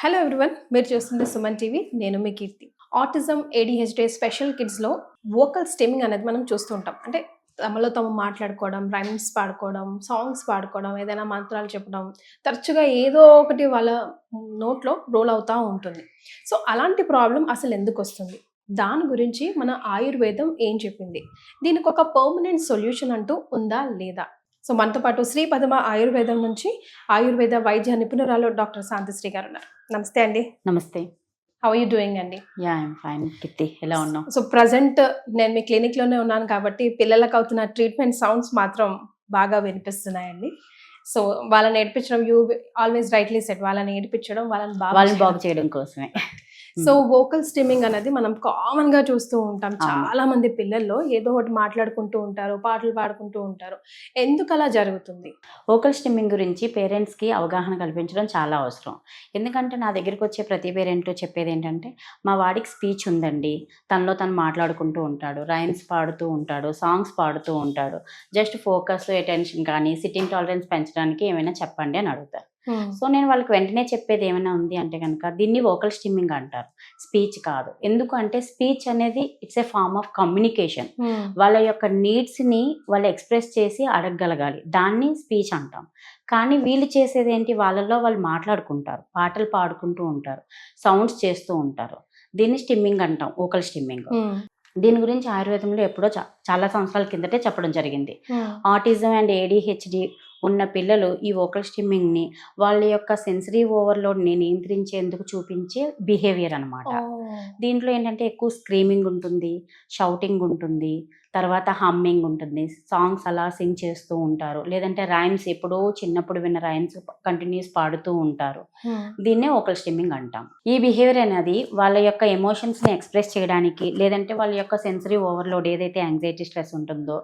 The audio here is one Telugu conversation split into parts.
హలో ఎవ్రీవన్, మీరు చూస్తుంది సుమన్ టీవీ. నేను మీ కీర్తి. ఆటిజం, ఏడీహెచ్డీ స్పెషల్ కిడ్స్లో వోకల్ స్టెమ్మింగ్ అనేది మనం చూస్తూ ఉంటాం. అంటే తమలో తాము మాట్లాడుకోవడం, రైమ్స్ పాడుకోవడం, సాంగ్స్ పాడుకోవడం, ఏదైనా మంత్రాలు చెప్పడం, తరచుగా ఏదో ఒకటి వాళ్ళ నోట్లో రోల్ అవుతూ ఉంటుంది. సో అలాంటి ప్రాబ్లం అసలు ఎందుకు వస్తుంది, దాని గురించి మన ఆయుర్వేదం ఏం చెప్పింది, దీనికి ఒక పర్మనెంట్ సొల్యూషన్ అంటూ ఉందా లేదా? సో మనతో పాటు శ్రీ పద్మ ఆయుర్వేదం నుంచి ఆయుర్వేద వైద్య నిపుణురాలు డాక్టర్ శాంతిశ్రీ గారు ఉన్నారు. నమస్తే అండి. నమస్తే. హౌ ఆర్ యూ డూయింగ్ అండి? యా ఐఎమ్ ఫైన్ కిట్టి, ఎలా ఉన్నావు? సో ప్రజెంట్ నేను మీ క్లినిక్లోనే ఉన్నాను కాబట్టి పిల్లలకు అవుతున్న ట్రీట్మెంట్ సౌండ్స్ మాత్రం బాగా వినిపిస్తున్నాయండి. సో వాళ్ళని ఏడిపించడం, యూ ఆల్వేస్ రైట్లీ సెట్, వాళ్ళని ఏడిపించడం, వాళ్ళని బాగు చేయడం కోసమే. సో వోకల్ స్టిమ్మింగ్ అనేది మనం కామన్ గా చూస్తూ ఉంటాం. అవును. చాలా మంది పిల్లల్లో ఏదో ఒకటి మాట్లాడుకుంటూ ఉంటారు, పాటలు పాడుకుంటూ ఉంటారు. ఎందుకు అలా జరుగుతుంది? వోకల్ స్టిమ్మింగ్ గురించి పేరెంట్స్కి అవగాహన కల్పించడం చాలా అవసరం. ఎందుకంటే నా దగ్గరికి వచ్చే ప్రతి పేరెంట్ చెప్పేది ఏంటంటే, మా వాడికి స్పీచ్ ఉందండి, తనలో తను మాట్లాడుకుంటూ ఉంటాడు, రైమ్స్ పాడుతూ ఉంటాడు, సాంగ్స్ పాడుతూ ఉంటాడు, జస్ట్ ఫోకస్ అటెన్షన్ కానీ సిట్టింగ్ టాలరెన్స్ పెంచడానికి ఏమైనా చెప్పండి అని అడుగుతారు. సో నేను వాళ్ళకి వెంటనే చెప్పేది ఏమైనా ఉంది అంటే కనుక, దీన్ని వోకల్ స్టిమ్మింగ్ అంటారు, స్పీచ్ కాదు. ఎందుకు అంటే స్పీచ్ అనేది it's a form of communication. వాళ్ళ యొక్క నీడ్స్ని వాళ్ళు ఎక్స్ప్రెస్ చేసి అడగగలగాలి, దాన్ని స్పీచ్ అంటాం. కానీ వీళ్ళు చేసేది ఏంటి, వాళ్ళల్లో వాళ్ళు మాట్లాడుకుంటారు, పాటలు పాడుకుంటూ ఉంటారు, సౌండ్స్ చేస్తూ ఉంటారు. దీన్ని స్టిమ్మింగ్ అంటాం, వోకల్ స్టిమ్మింగ్. దీని గురించి ఆయుర్వేదంలో ఎప్పుడో చాలా సంవత్సరాల కిందటే చెప్పడం జరిగింది. ఆటిజం అండ్ ఏడీహెచ్డి ఉన్న పిల్లలు ఈ వోకల్ స్టిమ్మింగ్ని వాళ్ళ యొక్క సెన్సరీ ఓవర్లోడ్ని నియంత్రించేందుకు చూపించే బిహేవియర్ అనమాట. దీంట్లో ఏంటంటే ఎక్కువ స్క్రీమింగ్ ఉంటుంది, షౌటింగ్ ఉంటుంది, తర్వాత హమ్మింగ్ ఉంటుంది, సాంగ్స్ అలా సింగ్ చేస్తూ ఉంటారు, లేదంటే రైమ్స్ ఎప్పుడో చిన్నప్పుడు విన్న రైమ్స్ కంటిన్యూస్ పాడుతూ ఉంటారు. దీన్నే వోకల్ స్టిమ్మింగ్ అంటాం. ఈ బిహేవియర్ అనేది వాళ్ళ యొక్క ఎమోషన్స్ని ఎక్స్ప్రెస్ చేయడానికి, లేదంటే వాళ్ళ యొక్క సెన్సరీ ఓవర్లోడ్ ఏదైతే యాంగ్జైటీ స్ట్రెస్ ఉంటుందో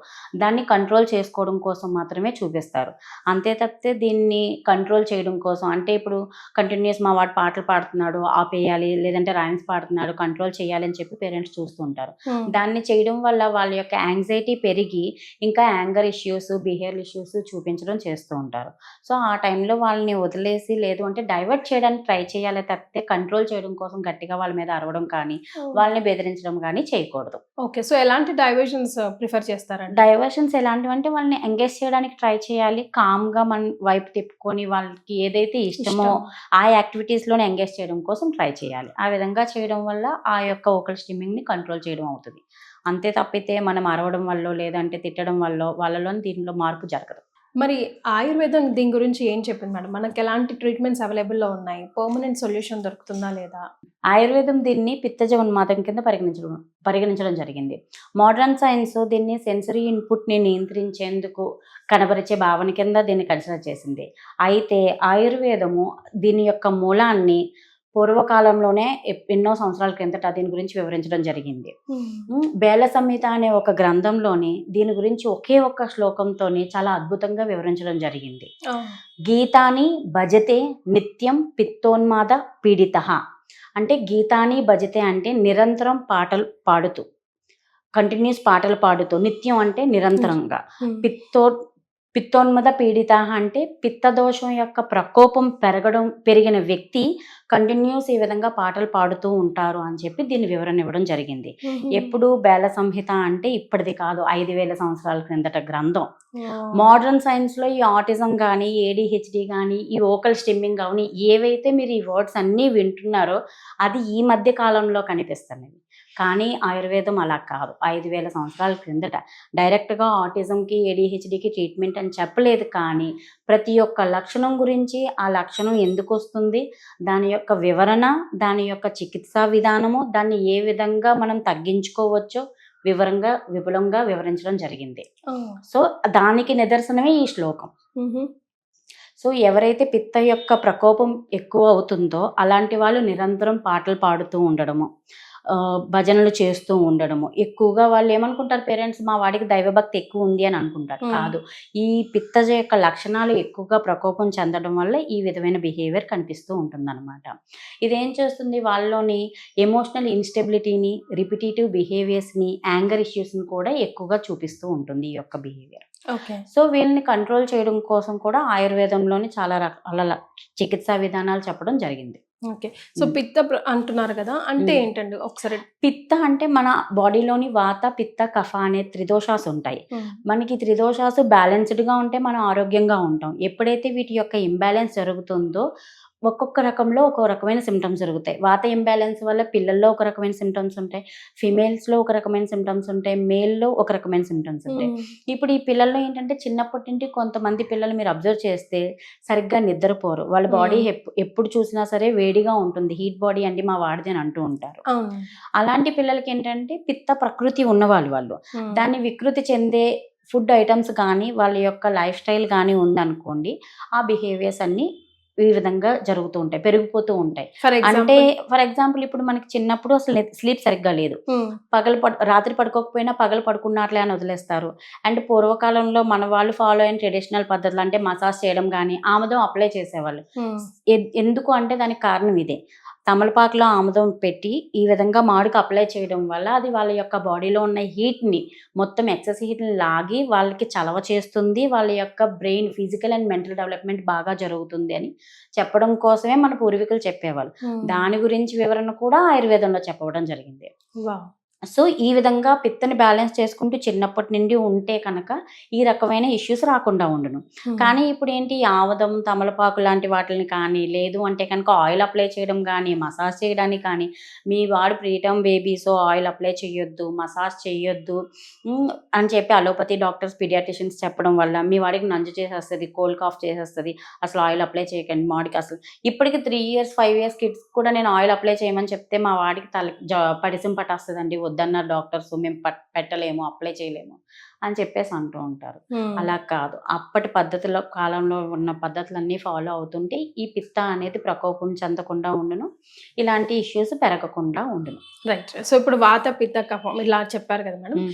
దాన్ని కంట్రోల్ చేసుకోవడం కోసం మాత్రమే చూపిస్తారు. అంతే తప్పితే దీన్ని కంట్రోల్ చేయడం కోసం, అంటే ఇప్పుడు కంటిన్యూస్ మా వాడు పాటలు పాడుతున్నాడు ఆపేయాలి, లేదంటే రైమ్స్ పాడుతున్నాడు కంట్రోల్ చేయాలి అని చెప్పి పేరెంట్స్ చూస్తూ ఉంటారు. దాన్ని చేయడం వల్ల వాళ్ళ యొక్క యాంగ్జైటీ పెరిగి ఇంకా యాంగర్ ఇష్యూస్, బిహేవియర్ ఇష్యూస్ చూపించడం చేస్తూ ఉంటారు. సో ఆ టైంలో వాళ్ళని వదిలేసి, లేదు అంటే డైవర్ట్ చేయడానికి ట్రై చేయాలి తప్పితే కంట్రోల్ చేయడం కోసం గట్టిగా వాళ్ళ మీద అరవడం కానీ వాళ్ళని బెదిరించడం కానీ చేయకూడదు. ఓకే, సో ఎలాంటి డైవర్షన్స్ ప్రిఫర్ చేస్తారండి? డైవర్షన్స్ ఎలాంటివి అంటే, వాళ్ళని ఎంగేజ్ చేయడానికి ట్రై చేయాలి, కామ్గా మన వైపు తిప్పుకొని వాళ్ళకి ఏదైతే ఇష్టమో ఆ యాక్టివిటీస్లోనే ఎంగేజ్ చేయడం కోసం ట్రై చేయాలి. ఆ విధంగా చేయడం వల్ల ఆ యొక్క వోకల్ స్టిమ్మింగ్ని కంట్రోల్ చేయడం అవుతుంది. అంతే తప్పితే మనం అరవడం వల్ల లేదంటే తిట్టడం వల్ల వాళ్ళలో దీనిలో మార్పు జరగదు. మరి ఆయుర్వేదం దీని గురించి ఏం చెప్పింది మేడం? మనకి ఎలాంటి ట్రీట్మెంట్స్ అవైలబుల్లో ఉన్నాయి? పర్మనెంట్ సొల్యూషన్ దొరుకుతుందా లేదా? ఆయుర్వేదం దీన్ని పిత్తజ ఉన్మాదం కింద పరిగణించడం జరిగింది. మోడర్న్ సైన్స్ దీన్ని సెన్సరీ ఇన్పుట్ని నియంత్రించేందుకు కనబరిచే భావన కింద దీన్ని కన్సిడర్ చేసింది. అయితే ఆయుర్వేదము దీని యొక్క మూలాన్ని పూర్వకాలంలోనే ఎన్నో సంవత్సరాల క్రిందట దీని గురించి వివరించడం జరిగింది. బేల సంహిత అనే ఒక గ్రంథంలోని దీని గురించి ఒకే ఒక్క శ్లోకంతోని చాలా అద్భుతంగా వివరించడం జరిగింది. గీతాని భజతే నిత్యం పిత్తోన్మాద పీడిత. అంటే గీతాని భజతే అంటే నిరంతరం పాటలు పాడుతూ, కంటిన్యూస్ పాటలు పాడుతూ, నిత్యం అంటే నిరంతరంగా, పిత్తోన్మద పీడిత అంటే పిత్తదోషం యొక్క ప్రకోపం పెరిగిన వ్యక్తి కంటిన్యూస్ ఈ విధంగా పాటలు పాడుతూ ఉంటారు అని చెప్పి దీన్ని వివరణ ఇవ్వడం జరిగింది. ఎప్పుడు బేల సంహిత అంటే ఇప్పటిది కాదు, 5000 సంవత్సరాల క్రిందట గ్రంథం. మోడర్న్ సైన్స్లో ఈ ఆటిజం కానీ, ఏడీహెచ్డి కానీ, ఈ వోకల్ స్టిమ్మింగ్ కానీ, ఏవైతే మీరు ఈ వర్డ్స్ అన్నీ వింటున్నారో అది ఈ మధ్య కాలంలో కనిపిస్తున్నది. కానీ ఆయుర్వేదం అలా కాదు. 5000 సంవత్సరాల క్రిందట డైరెక్ట్గా ఆటిజంకి, ఏడీహెచ్డికి ట్రీట్మెంట్ అని చెప్పలేదు. కానీ ప్రతి ఒక్క లక్షణం గురించి, ఆ లక్షణం ఎందుకు వస్తుంది, దాని యొక్క వివరణ, దాని యొక్క చికిత్సా విధానము, దాన్ని ఏ విధంగా మనం తగ్గించుకోవచ్చో విపులంగా వివరించడం జరిగింది. సో దానికి నిదర్శనమే ఈ శ్లోకం. సో ఎవరైతే పిత్త యొక్క ప్రకోపం ఎక్కువ అవుతుందో అలాంటి వాళ్ళు నిరంతరం పాటలు పాడుతూ ఉండడము, భజనలు చేస్తూ ఉండడము. ఎక్కువగా వాళ్ళు ఏమనుకుంటారు, పేరెంట్స్ మా వాడికి దైవభక్తి ఎక్కువ ఉంది అని అనుకుంటారు. కాదు, ఈ పిత్తజ యొక్క లక్షణాలు ఎక్కువగా ప్రకోపం చెందడం వల్ల ఈ విధమైన బిహేవియర్ కనిపిస్తూ ఉంటుందన్నమాట. ఇదేం చేస్తుంది, వాళ్ళలోని ఎమోషనల్ ఇన్స్టెబిలిటీని, రిపిటేటివ్ బిహేవియర్స్ని, యాంగర్ ఇష్యూస్ని కూడా ఎక్కువగా చూపిస్తూ ఉంటుంది ఈ యొక్క బిహేవియర్. సో వీళ్ళని కంట్రోల్ చేయడం కోసం కూడా ఆయుర్వేదంలోని చాలా రకాల చికిత్సా విధానాలు చెప్పడం జరిగింది. ఓకే. సో పిత్త అంటున్నారు కదా, అంటే ఏంటండి ఒకసారి? పిత్త అంటే మన బాడీలోని వాత, పిత్త, కఫ అనే త్రిదోషాస్ ఉంటాయి. మనకి త్రిదోషాస్ బ్యాలెన్స్డ్గా ఉంటే మనం ఆరోగ్యంగా ఉంటాం. ఎప్పుడైతే వీటి యొక్క ఇంబ్యాలెన్స్ జరుగుతుందో ఒక్కొక్క రకంలో ఒక్కో రకమైన సిమ్టమ్స్ జరుగుతాయి. వాత ఇంబ్యాలెన్స్ వల్ల పిల్లల్లో ఒక రకమైన సిమ్టమ్స్ ఉంటాయి, ఫిమేల్స్లో ఒక రకమైన సిమ్టమ్స్ ఉంటాయి, మేల్లో ఒక రకమైన సిమ్టమ్స్ ఉంటాయి. ఇప్పుడు ఈ పిల్లల్లో ఏంటంటే చిన్నప్పటి నుండి కొంతమంది పిల్లలు మీరు అబ్జర్వ్ చేస్తే సరిగ్గా నిద్రపోరు. వాళ్ళ బాడీ ఎప్పుడు చూసినా సరే వేడిగా ఉంటుంది, హీట్ బాడీ అండి మా వాడిది అని అంటూ ఉంటారు. అలాంటి పిల్లలకి ఏంటంటే పిత్త ప్రకృతి ఉన్నవాళ్ళు వాళ్ళు దాన్ని వికృతి చెందే ఫుడ్ ఐటమ్స్ కానీ వాళ్ళ యొక్క లైఫ్ స్టైల్ కానీ ఉందనుకోండి, ఆ బిహేవియర్స్ అన్నీ ఈ విధంగా జరుగుతూ ఉంటాయి, పెరిగిపోతూ ఉంటాయి. అంటే ఫర్ ఎగ్జాంపుల్ ఇప్పుడు మనకి చిన్నప్పుడు అసలు స్లీప్ సరిగ్గా లేదు, రాత్రి పడుకోకపోయినా పగలు పడుకున్నట్లే అని వదిలేస్తారు. అండ్ పూర్వకాలంలో మన వాళ్ళు ఫాలో అయిన ట్రెడిషనల్ పద్ధతులు అంటే మసాజ్ చేయడం కానీ ఆముదం అప్లై చేసేవాళ్ళు. ఎందుకు అంటే దానికి కారణం ఇదే, తమలపాకులో ఆముదం పెట్టి ఈ విధంగా మాడుకు అప్లై చేయడం వల్ల అది వాళ్ళ యొక్క బాడీలో ఉన్న హీట్ని మొత్తం ఎక్సెస్ హీట్ని లాగి వాళ్ళకి చలవ చేస్తుంది, వాళ్ళ యొక్క brain physical and mental development బాగా జరుగుతుంది అని చెప్పడం కోసమే మన పూర్వీకులు చెప్పేవాళ్ళు. దాని గురించి వివరణ కూడా ఆయుర్వేదంలో చెప్పడం జరిగింది. సో ఈ విధంగా పిత్తని బ్యాలెన్స్ చేసుకుంటూ చిన్నప్పటి నుండి ఉంటే కనుక ఈ రకమైన ఇష్యూస్ రాకుండా ఉండును. కానీ ఇప్పుడు ఏంటి, ఆముదం, తమలపాకు లాంటి వాటిని కానీ లేదు అంటే కనుక ఆయిల్ అప్లై చేయడం కానీ మసాజ్ చేయడానికి కానీ, మీ వాడు ప్రీటర్మ్ బేబీసో ఆయిల్ అప్లై చేయొద్దు, మసాజ్ చేయొద్దు అని చెప్పి అలోపతి డాక్టర్స్, పీడియాట్రిషియన్స్ చెప్పడం వల్ల మీ వాడికి నంజు చేసేస్తుంది, కోల్డ్ కాఫ్ చేసేస్తుంది, అసలు ఆయిల్ అప్లై చేయకండి మాడికి. అసలు ఇప్పటికి 3 years 5 years కిడ్స్ కూడా నేను ఆయిల్ అప్లై చేయమని చెప్తే మా వాడికి పడిసం పట్టేస్తుందండి, వద్దన్నారు డాక్టర్స్, మేము పెట్టలేము, అప్లై చేయలేము అని చెప్పేసి అంటూ ఉంటారు. అలా కాదు, అప్పటి పద్ధతిలో కాలంలో ఉన్న పద్ధతులన్నీ ఫాలో అవుతుంటే ఈ పిత్త అనేది ప్రకోపం చెందకుండా ఉండును, ఇలాంటి ఇష్యూస్ పెరగకుండా ఉండును. రైట్. సో ఇప్పుడు వాత, పిత్త, కఫం ఇలా చెప్పారు కదా మేడం,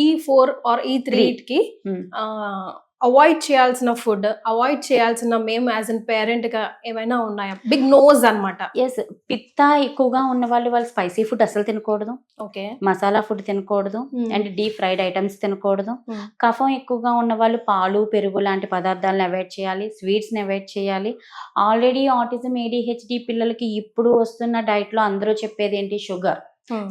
ఈ 4 or ఈ 3కి అవాయిడ్ చేయాల్సిన ఫుడ్, అవాయిడ్ చేయాల్సిన మేము యాజ్ అన్ పేరెంట్ గా ఏమైనా ఉన్నాయా? బిగ్ నోస్ అన్నమాట. ఎస్, పిత్త ఎక్కువగా ఉన్న వాళ్ళు స్పైసీ ఫుడ్ అసలు తినకూడదు, ఓకే, మసాలా ఫుడ్ తినకూడదు, అండ్ డీప్ ఫ్రైడ్ ఐటమ్స్ తినకూడదు. కఫం ఎక్కువగా ఉన్న వాళ్ళు పాలు, పెరుగు లాంటి పదార్థాలను అవాయిడ్ చేయాలి, స్వీట్స్ని అవాయిడ్ చేయాలి. ఆల్రెడీ ఆటిజం, ADHD పిల్లలకి ఇప్పుడు వస్తున్న డైట్లో అందరూ చెప్పేది ఏంటి, షుగర్,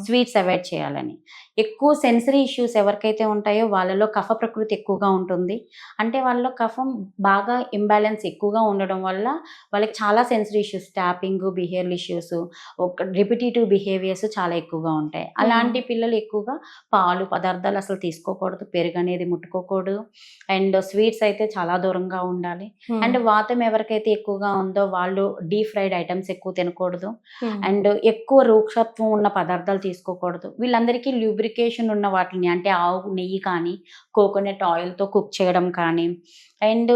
స్వీట్స్ అవాయిడ్ చేయాలని. ఎక్కువ సెన్సరీ ఇష్యూస్ ఎవరికైతే ఉంటాయో వాళ్ళలో కఫ ప్రకృతి ఎక్కువగా ఉంటుంది. అంటే వాళ్ళలో కఫం బాగా ఇంబ్యాలెన్స్ ఎక్కువగా ఉండడం వల్ల వాళ్ళకి చాలా sensory issues, tapping, behaviour issues, repetitive behaviours చాలా ఎక్కువగా ఉంటాయి. అలాంటి పిల్లలు ఎక్కువగా పాలు పదార్థాలు అసలు తీసుకోకూడదు, పెరుగు అనేది ముట్టుకోకూడదు, అండ్ స్వీట్స్ అయితే చాలా దూరంగా ఉండాలి. అండ్ వాతం ఎవరికైతే ఎక్కువగా ఉందో వాళ్ళు డీప్ ఫ్రైడ్ ఐటమ్స్ ఎక్కువ తినకూడదు, అండ్ ఎక్కువ రూక్షత్వం ఉన్న పదార్థాలు తీసుకోకూడదు. వీళ్ళందరికీ ల్యూబ్రికేషన్ ఉన్న వాటిని అంటే ఆవు నెయ్యి కానీ, కోకోనట్ ఆయిల్తో కుక్ చేయడం కానీ, అండ్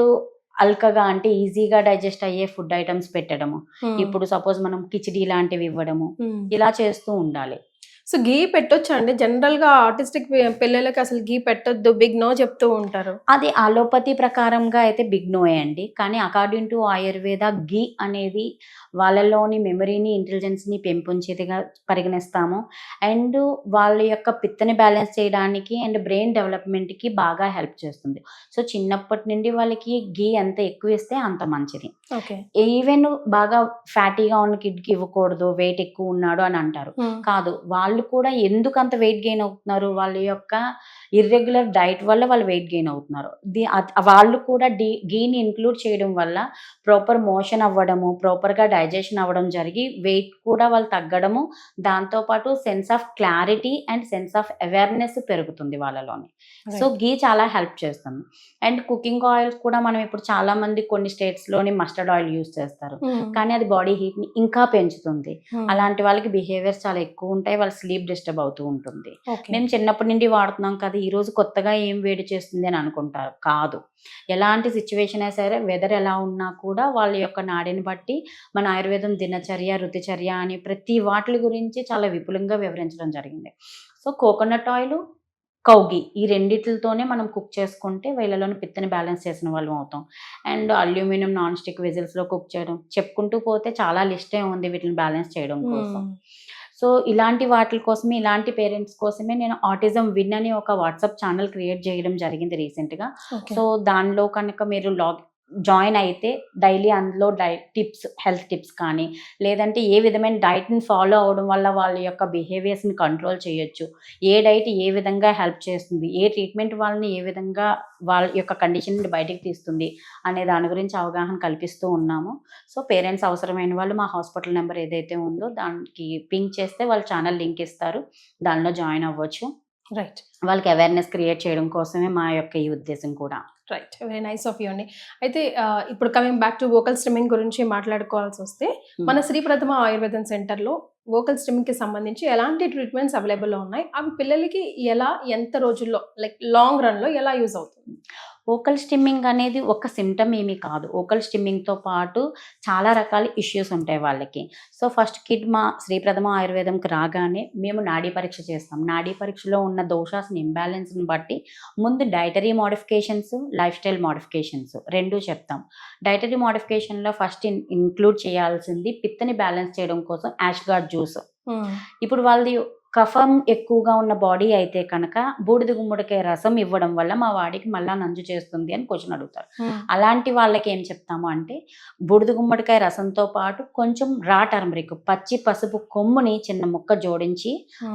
అల్కగా అంటే ఈజీగా డైజెస్ట్ అయ్యే ఫుడ్ ఐటమ్స్ పెట్టడము. ఇప్పుడు సపోజ్ మనం కిచిడి లాంటివి ఇవ్వడము, ఇలా చేస్తూ ఉండాలి. సో గీ పెట్టొచ్చా అండి? జనరల్ గా ఆర్టిస్టిక్ పిల్లలకి అసలు గీ పెట్టొద్దు, బిగ్ నో చెప్తూ ఉంటారు. అది అలోపతి ప్రకారంగా అయితే బిగ్ నోయే అండి. కానీ అకార్డింగ్ టు ఆయుర్వేద గీ అనేది వాళ్ళలోని మెమరీని, ఇంటెలిజెన్స్ని పెంపొంచేదిగా పరిగణిస్తాము. అండ్ వాళ్ళ యొక్క పిత్తని బ్యాలెన్స్ చేయడానికి అండ్ బ్రెయిన్ డెవలప్మెంట్కి బాగా హెల్ప్ చేస్తుంది. సో చిన్నప్పటి నుండి వాళ్ళకి గీ ఎంత ఎక్కువ ఇస్తే అంత మంచిది. ఈవెన్ బాగా ఫ్యాటీగా ఉన్న కిడ్కి ఇవ్వకూడదు, వెయిట్ ఎక్కువ ఉన్నాడు అని అంటారు. కాదు, వాళ్ళు కూడా ఎందుకు అంత వెయిట్ గెయిన్ అవుతున్నారు, వాళ్ళ యొక్క ఇర్రెగ్యులర్ డైట్ వల్ల వాళ్ళు వెయిట్ గెయిన్ అవుతున్నారు. వాళ్ళు కూడా గీని ఇంక్లూడ్ చేయడం వల్ల ప్రాపర్ మోషన్ అవ్వడము, ప్రాపర్గా డైజెషన్ అవ్వడం జరిగి వెయిట్ కూడా వాళ్ళు తగ్గడము, దాంతోపాటు sense of clarity and sense of awareness పెరుగుతుంది వాళ్ళలోని. సో గీ చాలా హెల్ప్ చేస్తుంది. అండ్ కుకింగ్ ఆయిల్స్ కూడా మనం ఇప్పుడు చాలా మంది కొన్ని స్టేట్స్లోని మస్టర్డ్ ఆయిల్ యూజ్ చేస్తారు, కానీ అది బాడీ హీట్ని ఇంకా పెంచుతుంది. అలాంటి వాళ్ళకి బిహేవియర్స్ చాలా ఎక్కువ ఉంటాయి, వాళ్ళ స్లీప్ డిస్టర్బ్ అవుతూ ఉంటుంది. మేము చిన్నప్పటి నుండి వాడుతున్నాం కదా, ఈరోజు కొత్తగా ఏం వేడి చేస్తుంది అని అనుకుంటారు. కాదు, ఎలాంటి సిచ్యువేషన్ అయినా సరే, వెదర్ ఎలా ఉన్నా కూడా వాళ్ళ యొక్క నాడిని బట్టి మన ఆయుర్వేదం దినచర్య, రుతిచర్య అని ప్రతి వాటి గురించి చాలా విపులంగా వివరించడం జరిగింది. సో కోకోనట్ ఆయిల్, కౌగి ఈ రెండిట్లతోనే మనం కుక్ చేసుకుంటే వీళ్ళలోని పిత్తని బ్యాలెన్స్ చేసిన వాళ్ళం అవుతాం. అండ్ అల్యూమినియం నాన్ స్టిక్ వెజిల్స్లో కుక్ చేయడం, చెప్పుకుంటూ పోతే చాలా లిస్టే ఉంది వీటిని బ్యాలెన్స్ చేయడం కోసం. సో ఇలాంటి వాటి కోసమే, ఇలాంటి పేరెంట్స్ కోసమే నేను ఆటిజం విన్ అని ఒక వాట్సాప్ ఛానల్ క్రియేట్ చేయడం జరిగింది రీసెంట్గా. సో దానిలో కనుక మీరు జాయిన్ అయితే డైలీ అందులో టిప్స్, హెల్త్ టిప్స్ కానీ లేదంటే ఏ విధమైన డైట్ని ఫాలో అవడం వల్ల వాళ్ళ యొక్క బిహేవియర్స్ని కంట్రోల్ చేయొచ్చు, ఏ డైట్ ఏ విధంగా హెల్ప్ చేస్తుంది, ఏ ట్రీట్మెంట్ వాళ్ళని ఏ విధంగా వాళ్ళ యొక్క కండిషన్ నుండి బయటికి తీస్తుంది అనే దాని గురించి అవగాహన కల్పిస్తూ ఉన్నాము. సో పేరెంట్స్ అవసరమైన వాళ్ళు మా హాస్పిటల్ నెంబర్ ఏదైతే ఉందో దానికి పింక్ చేస్తే వాళ్ళ ఛానల్ లింక్ ఇస్తారు, దానిలో జాయిన్ అవ్వచ్చు. రైట్. వాళ్ళకి అవేర్నెస్ క్రియేట్ చేయడం కోసమే మా యొక్క ఈ ఉద్దేశం కూడా. Right, very nice of you అండి. అయితే ఇప్పుడు కమింగ్ బ్యాక్ టు వోకల్ స్ట్రిమ్మింగ్ గురించి మాట్లాడుకోవాల్సి వస్తే మన శ్రీ ప్రథమ ఆయుర్వేదం సెంటర్లో వోకల్ స్ట్రిమ్మింగ్కి సంబంధించి ఎలాంటి ట్రీట్మెంట్స్ అవైలబుల్లో ఉన్నాయి, అవి పిల్లలకి ఎలా, ఎంత రోజుల్లో, లైక్ లాంగ్ రన్లో ఎలా యూజ్ అవుతుంది? వోకల్ స్టిమ్మింగ్ అనేది ఒక సిమ్టమ్ ఏమీ కాదు. వోకల్ స్టిమ్మింగ్తో పాటు చాలా రకాల ఇష్యూస్ ఉంటాయి వాళ్ళకి. సో ఫస్ట్ కిడ్ మా శ్రీ ప్రథమ ఆయుర్వేదంకి రాగానే మేము నాడీ పరీక్ష చేస్తాం. నాడీ పరీక్షలో ఉన్న దోషాస్ని, ఇంబ్యాలెన్స్ని బట్టి ముందు dietary modifications, life style modifications రెండూ చెప్తాం. డైటరీ మోడిఫికేషన్లో ఫస్ట్ ఇంక్లూడ్ చేయాల్సింది పిత్తని బ్యాలెన్స్ చేయడం కోసం యాష్గార్డ్ జ్యూస్. ఇప్పుడు వాళ్ళది కఫం ఎక్కువగా ఉన్న బాడీ అయితే కనుక బూడిద గుమ్మడికాయ రసం ఇవ్వడం వల్ల మా వాడికి మళ్ళా నంజు చేస్తుంది అని క్వశ్చన్ అడుగుతారు. అలాంటి వాళ్ళకి ఏం చెప్తాము అంటే బూడిద గుమ్మడికాయ రసంతో పాటు కొంచెం రా టర్మరిక్, పచ్చి పసుపు కొమ్ముని చిన్న ముక్క జోడించి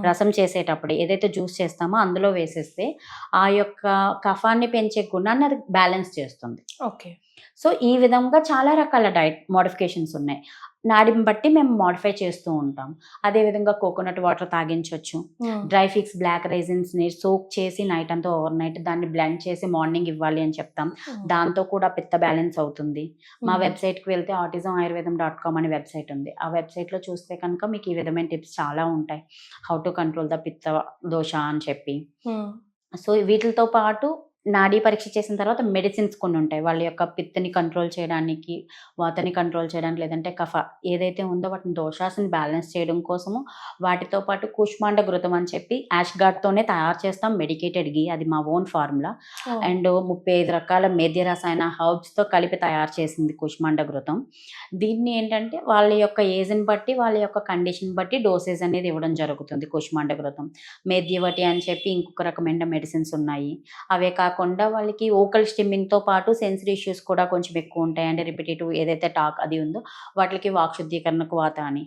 రసం చేసేటప్పుడు ఏదైతే జ్యూస్ చేస్తామో అందులో వేసేస్తే ఆ యొక్క కఫాన్ని పెంచే గుణాన్ని అది బ్యాలెన్స్ చేస్తుంది. ఓకే. సో ఈ విధంగా చాలా రకాల డైట్ మోడిఫికేషన్స్ ఉన్నాయి. నాడిని బట్టి మేము మోడిఫై చేస్తూ ఉంటాం. అదేవిధంగా కోకోనట్ వాటర్ తాగించవచ్చు. డ్రై ఫిక్స్, బ్లాక్ రైజిన్స్ని సోక్ చేసి నైట్ అంతా ఓవర్ నైట్ దాన్ని బ్లెండ్ చేసి మార్నింగ్ ఇవ్వాలి అని చెప్తాం. దాంతో కూడా పిత్త బ్యాలెన్స్ అవుతుంది. మా వెబ్సైట్కి వెళ్తే autismayurvedam.com అనే వెబ్సైట్ ఉంది. ఆ వెబ్సైట్లో చూస్తే కనుక మీకు ఈ విధమైన టిప్స్ చాలా ఉంటాయి. హౌ టు కంట్రోల్ ద పిత్త దోష అని చెప్పి. సో వీటితో పాటు నాడీ పరీక్ష చేసిన తర్వాత మెడిసిన్స్ కొన్ని ఉంటాయి. వాళ్ళ యొక్క పిత్తని కంట్రోల్ చేయడానికి, వాతని కంట్రోల్ చేయడానికి, లేదంటే కఫ ఏదైతే ఉందో వాటిని దోషాస్ని బ్యాలెన్స్ చేయడం కోసము వాటితో పాటు కూష్మాండ ఘృతం అని చెప్పి యాష్గార్డ్తోనే తయారు చేస్తాం. మెడికేటెడ్ ఘీ, అది మా ఓన్ ఫార్ములా. అండ్ 35 రకాల మేధ్య రసాయన హర్బ్స్తో కలిపి తయారు చేసింది కూష్మాండ ఘృతం. దీన్ని ఏంటంటే వాళ్ళ యొక్క ఏజ్ని బట్టి, వాళ్ళ యొక్క కండిషన్ బట్టి డోసేజ్ అనేది ఇవ్వడం జరుగుతుంది. కూష్మాండ ఘృతం, మేధ్యవటి అని చెప్పి ఇంకొక రకమైన మెడిసిన్స్ ఉన్నాయి. అవే కాకుండా వాళ్ళకి వోకల్ స్టిమ్మింగ్తో పాటు సెన్సరీ ఇష్యూస్ కూడా కొంచెం ఎక్కువ ఉంటాయి. అంటే రిపిటేటివ్ ఏదైతే టాక్ అది ఉందో వాటికి వాక్ శుద్ధీకరణకు వాత అని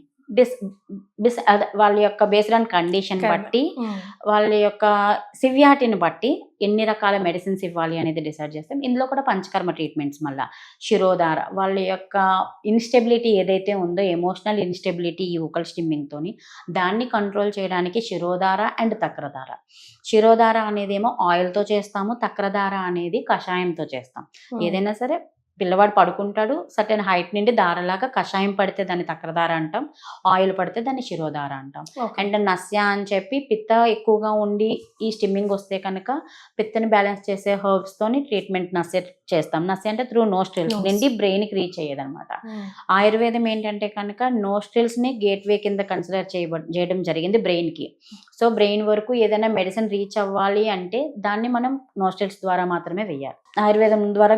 వాళ్ళ యొక్క బేస్డ్ ఆన్ కండిషన్ బట్టి, వాళ్ళ యొక్క సివియారిటీని బట్టి ఎన్ని రకాల మెడిసిన్స్ ఇవ్వాలి అనేది డిసైడ్ చేస్తాం. ఇందులో కూడా పంచకర్మ ట్రీట్మెంట్స్, మళ్ళీ శిరోధార, వాళ్ళ యొక్క ఇన్స్టెబిలిటీ ఏదైతే ఉందో ఎమోషనల్ ఇన్స్టెబిలిటీ ఈ వోకల్ స్టిమ్మింగ్తోని దాన్ని కంట్రోల్ చేయడానికి శిరోధార అండ్ తక్రధార. శిరోధార అనేదేమో ఆయిల్తో చేస్తాము, తక్రధార అనేది కషాయంతో చేస్తాం. ఏదైనా సరే పిల్లవాడు పడుకుంటాడు, సర్టెన్ హైట్ నుండి దారలాగా కషాయం పడితే దాన్ని తక్రధార అంటాం, ఆయిల్ పడితే దాన్ని శిరోధార అంటాం. అండ్ నస్య అని చెప్పి పిత్త ఎక్కువగా ఉండి ఈ స్టిమ్మింగ్ వస్తే కనుక పిత్తని బ్యాలెన్స్ చేసే హర్బ్స్తోని ట్రీట్మెంట్ నస్య చేస్తాం. నస్య అంటే త్రూ నోస్ట్రిల్స్ నుండి బ్రెయిన్కి రీచ్ అయ్యేదన్నమాట. ఆయుర్వేదం ఏంటంటే కనుక నోస్ట్రిల్స్ని గేట్వే కింద కన్సిడర్ చేయడం జరిగింది బ్రెయిన్కి. సో బ్రెయిన్ వరకు ఏదైనా మెడిసిన్ రీచ్ అవ్వాలి అంటే దాన్ని మనం నోస్ట్రిల్స్ ద్వారా మాత్రమే వేయాలి. ఆయుర్వేదం ద్వారా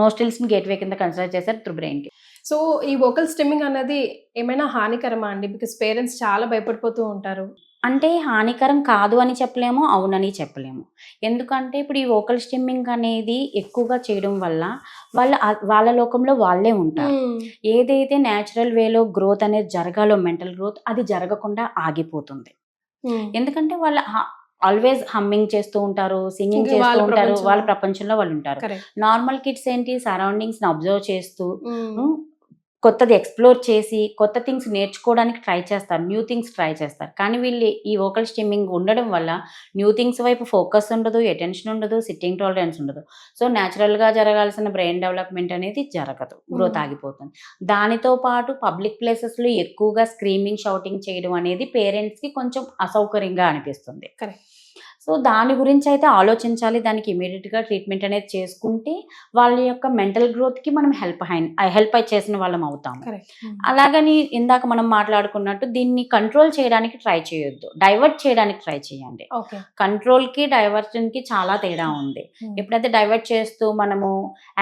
నోస్ట్రిల్స్ని గేట్వే కింద కన్సిడర్ చేశారు త్రూ బ్రెయిన్కి. సో ఈ వోకల్ స్టిమ్మింగ్ అనేది ఏమైనా హానికరమా అండి? బికాస్ పేరెంట్స్ చాలా భయపడిపోతూ ఉంటారు. అంటే హానికరం కాదు అని చెప్పలేము, అవునని చెప్పలేము. ఎందుకంటే ఇప్పుడు ఈ వోకల్ స్టిమ్మింగ్ అనేది ఎక్కువగా చేయడం వల్ల వాళ్ళ లోకంలో వాళ్ళే ఉంటారు. ఏదైతే న్యాచురల్ వేలో గ్రోత్ అనేది జరగాలో, మెంటల్ గ్రోత్, అది జరగకుండా ఆగిపోతుంది. ఎందుకంటే వాళ్ళ ఆల్వేస్ హమ్మింగ్ చేస్తూ ఉంటారు, సింగింగ్ చేస్తూ ఉంటారు, వాళ్ళ ప్రపంచంలో వాళ్ళు ఉంటారు. నార్మల్ కిడ్స్ ఏంటి, సరౌండింగ్స్ని అబ్జర్వ్ చేస్తూ కొత్తది ఎక్స్ప్లోర్ చేసి కొత్త థింగ్స్ నేర్చుకోవడానికి ట్రై చేస్తారు, న్యూ థింగ్స్ ట్రై చేస్తారు. కానీ వీళ్ళు ఈ వోకల్ స్టిమ్మింగ్ ఉండడం వల్ల న్యూ థింగ్స్ వైపు ఫోకస్ ఉండదు, అటెన్షన్ ఉండదు, సిట్టింగ్ టాలరెన్స్ ఉండదు. సో న్యాచురల్గా జరగాల్సిన బ్రెయిన్ డెవలప్మెంట్ అనేది జరగదు, గ్రోత్ ఆగిపోతుంది. దానితో పాటు పబ్లిక్ ప్లేసెస్లో ఎక్కువగా స్క్రీమింగ్, షౌటింగ్ చేయడం అనేది పేరెంట్స్కి కొంచెం అసౌకర్యంగా అనిపిస్తుంది. సో దాని గురించి అయితే ఆలోచించాలి. దానికి ఇమీడియట్గా ట్రీట్మెంట్ అనేది చేసుకుంటే వాళ్ళ యొక్క మెంటల్ గ్రోత్కి మనం హెల్ప్ చేసిన వాళ్ళం అవుతాము. అలాగని ఇందాక మనం మాట్లాడుకున్నట్టు దీన్ని కంట్రోల్ చేయడానికి ట్రై చేయొద్దు, డైవర్ట్ చేయడానికి ట్రై చేయండి. కంట్రోల్కి డైవర్షన్కి చాలా తేడా ఉంది. ఎప్పుడైతే డైవర్ట్ చేస్తూ మనము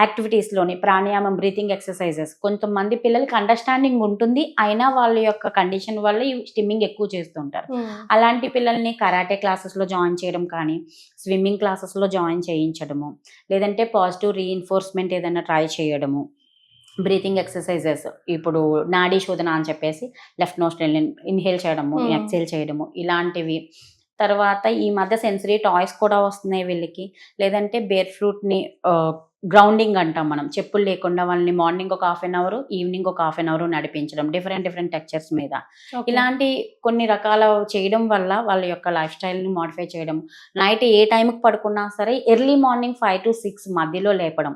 యాక్టివిటీస్లోని ప్రాణాయామం, బ్రీతింగ్ ఎక్సర్సైజెస్, కొంతమంది పిల్లలకి అండర్స్టాండింగ్ ఉంటుంది అయినా వాళ్ళ యొక్క కండిషన్ వల్ల ఈ స్టిమ్మింగ్ ఎక్కువ చేస్తుంటారు. అలాంటి పిల్లల్ని కరాటే క్లాసెస్లో జాయిన్ చేయడం, చేయడం కానీ, స్విమ్మింగ్ క్లాసెస్లో జాయిన్ చేయించడము, లేదంటే పాజిటివ్ రీఇన్ఫోర్స్మెంట్ ఏదైనా ట్రై చేయడము, బ్రీతింగ్ ఎక్సర్సైజెస్ ఇప్పుడు నాడీ శోధన అని చెప్పేసి లెఫ్ట్ నోస్ట్రిల్ ఇన్హేల్ చేయడము, ఎక్సేల్ చేయడము ఇలాంటివి. తర్వాత ఈ మధ్య సెన్సరీ టాయ్స్ కూడా వస్తున్నాయి వీళ్ళకి. లేదంటే బేర్ ఫ్రూట్ని గ్రౌండింగ్ అంటాం మనం, చెప్పులు లేకుండా వాళ్ళని మార్నింగ్ ఒక 1/2 అవర్, ఈవినింగ్ ఒక 1/2 అవర్ నడిపించడం డిఫరెంట్ టెక్చర్స్ మీద. ఇలాంటి కొన్ని రకాల చేయడం వల్ల వాళ్ళ యొక్క లైఫ్ స్టైల్ని మోడిఫై చేయడం. నైట్ ఏ టైంకి పడుకున్నా సరే ఎర్లీ మార్నింగ్ 5 to 6 మధ్యలో లేపడం.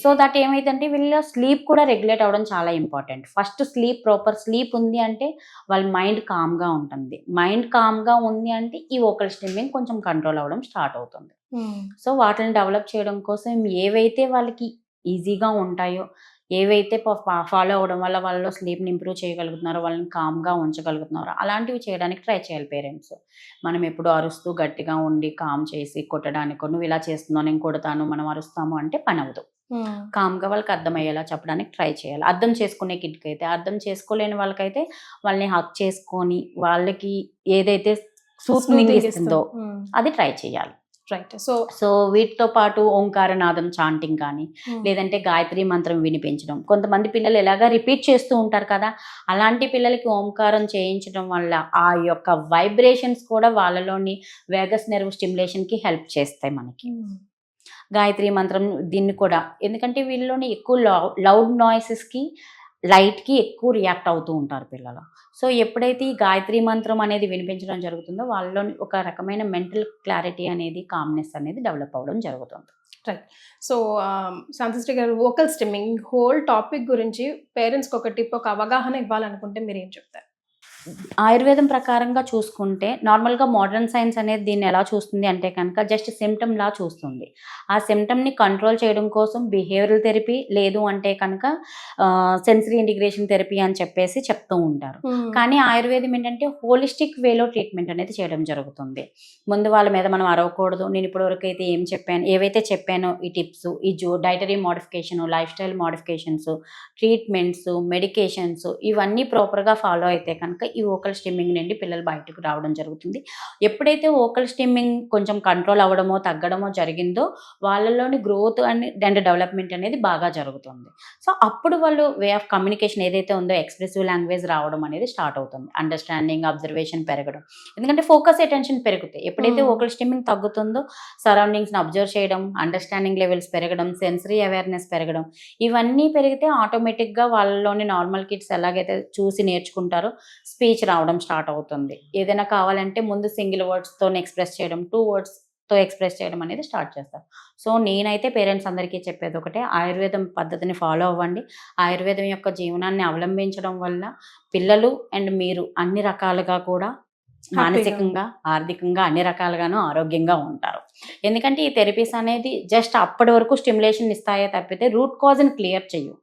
సో దట్ ఏమైందంటే వీళ్ళ స్లీప్ కూడా రెగ్యులేట్ అవ్వడం చాలా important. First sleep, proper sleep ఉంది అంటే వాళ్ళ మైండ్ కామ్గా ఉంటుంది. మైండ్ కామ్గా ఉంది అంటే ఈ వోకల్ స్టిమ్మింగ్ కొంచెం కంట్రోల్ అవ్వడం స్టార్ట్ అవుతుంది. సో వాటిని డెవలప్ చేయడం కోసం ఏవైతే వాళ్ళకి ఈజీగా ఉంటాయో, ఏవైతే ఫాలో అవ్వడం వల్ల వాళ్ళలో స్లీప్ని ఇంప్రూవ్ చేయగలుగుతున్నారో, వాళ్ళని కామ్గా ఉంచగలుగుతున్నారో అలాంటివి చేయడానికి ట్రై చేయాలి పేరెంట్స్. మనం ఎప్పుడు అరుస్తూ గట్టిగా ఉండి కామ్ చేసి కొట్టడానికి, నువ్వు ఇలా చేస్తున్నావు నేను కొడతాను, మనం అరుస్తాము అంటే పని అవ్వదు. కామ్గా వాళ్ళకి అర్థమయ్యేలా చెప్పడానికి ట్రై చేయాలి. అర్థం చేసుకునే కిడ్కి అయితే, అర్థం చేసుకోలేని వాళ్ళకైతే వాళ్ళని హక్ చేసుకొని వాళ్ళకి ఏదైతే సూత్నింగ్ ఇస్తుందో అది ట్రై చేయాలి. రైట్. సో వీటితో పాటు ఓంకారనాదం చాంటింగ్ కానీ, లేదంటే గాయత్రి మంత్రం వినిపించడం. కొంతమంది పిల్లలు ఎలాగా రిపీట్ చేస్తూ ఉంటారు కదా, అలాంటి పిల్లలకి ఓంకారం చేయించడం వల్ల ఆ యొక్క వైబ్రేషన్స్ కూడా వాళ్ళలోని వేగస్ నెర్వ్ స్టిమ్యులేషన్కి హెల్ప్ చేస్తాయి మనకి. గాయత్రి మంత్రం దీన్ని కూడా, ఎందుకంటే వీళ్ళలోని ఎక్కువ లౌడ్ నాయిసెస్కి, లైట్కి ఎక్కువ రియాక్ట్ అవుతూ ఉంటారు పిల్లలు. సో ఎప్పుడైతే ఈ గాయత్రి మంత్రం అనేది వినిపించడం జరుగుతుందో వాళ్ళలోని ఒక రకమైన మెంటల్ క్లారిటీ అనేది, కామ్నెస్ అనేది డెవలప్ అవ్వడం జరుగుతుంది. రైట్. సో శాంతశ్రీ గారు, వోకల్ స్టిమ్మింగ్ హోల్ టాపిక్ గురించి పేరెంట్స్కి ఒక టిప్, ఒక అవగాహన ఇవ్వాలనుకుంటే మీరు ఏం చెప్తారు? ఆయుర్వేదం ప్రకారంగా చూసుకుంటే నార్మల్గా మోడర్న్ సైన్స్ అనేది దీన్ని ఎలా చూస్తుంది అంటే కనుక జస్ట్ సిమ్టమ్లా చూస్తుంది. ఆ సిమ్టమ్ని కంట్రోల్ చేయడం కోసం బిహేవియరల్ థెరపీ, లేదు అంటే కనుక సెన్సరీ ఇంటిగ్రేషన్ థెరపీ అని చెప్పేసి చెప్తూ ఉంటారు. కానీ ఆయుర్వేదం ఏంటంటే హోలిస్టిక్ వేలో ట్రీట్మెంట్ అనేది చేయడం జరుగుతుంది. ముందు వాళ్ళ మీద మనం అరవకూడదు. నేను ఇప్పటివరకు అయితే ఏవైతే చెప్పానో ఈ టిప్స్, ఈ dietary modification, life style modifications, treatments, medications ఇవన్నీ ప్రాపర్గా ఫాలో అయితే కనుక ఈ వోకల్ స్టిమ్మింగ్ నుండి పిల్లలు బయటకు రావడం జరుగుతుంది. ఎప్పుడైతే వోకల్ స్టిమ్మింగ్ కొంచెం కంట్రోల్ అవ్వడమో తగ్గడమో జరిగిందో వాళ్ళలోని గ్రోత్ అండ్ డెవలప్మెంట్ అనేది బాగా జరుగుతుంది. సో అప్పుడు వాళ్ళు వే ఆఫ్ కమ్యూనికేషన్ ఏదైతే ఉందో ఎక్స్ప్రెసివ్ లాంగ్వేజ్ రావడం అనేది స్టార్ట్ అవుతుంది. అండర్స్టాండింగ్, అబ్జర్వేషన్ పెరగడం. ఎందుకంటే ఫోకస్, అటెన్షన్ పెరుగుతాయి. ఎప్పుడైతే వోకల్ స్టిమ్మింగ్ తగ్గుతుందో సరౌండింగ్స్ని అబ్జర్వ్ చేయడం, అండర్స్టాండింగ్ లెవెల్స్ పెరగడం, సెన్సరీ అవేర్నెస్ పెరగడం, ఇవన్నీ పెరిగితే ఆటోమేటిక్గా వాళ్ళలోని నార్మల్ కిడ్స్ ఎలాగైతే చూసి నేర్చుకుంటారో స్పీచ్ రావడం స్టార్ట్ అవుతుంది. ఏదైనా కావాలంటే ముందు సింగిల్ వర్డ్స్తో ఎక్స్ప్రెస్ చేయడం, 2 wordsతో ఎక్స్ప్రెస్ చేయడం అనేది స్టార్ట్ చేస్తారు. సో నేనైతే పేరెంట్స్ అందరికీ చెప్పేది ఒకటే, ఆయుర్వేదం పద్ధతిని ఫాలో అవ్వండి. ఆయుర్వేదం యొక్క జీవనాన్ని అవలంబించడం వల్ల పిల్లలు అండ్ మీరు అన్ని రకాలుగా కూడా మానసికంగా, ఆర్థికంగా అన్ని రకాలుగాను ఆరోగ్యంగా ఉంటారు. ఎందుకంటే ఈ థెరపీస్ అనేది జస్ట్ అప్పటి వరకు స్టిమ్యులేషన్ ఇస్తాయే తప్పితే రూట్ కాజ్ని క్లియర్ చేయు.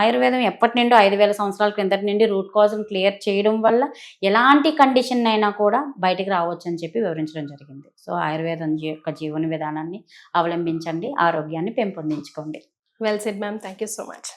ఆయుర్వేదం ఎప్పటి నుండో 5,000 సంవత్సరాల క్రిందటి నుండి రూట్ కాజ్ని క్లియర్ చేయడం వల్ల ఎలాంటి కండిషన్ అయినా కూడా బయటికి రావచ్చు అని చెప్పి వివరించడం జరిగింది. సో ఆయుర్వేదం యొక్క జీవన విధానాన్ని అవలంబించండి, ఆరోగ్యాన్ని పెంపొందించుకోండి. Well said ma'am, thank you so much.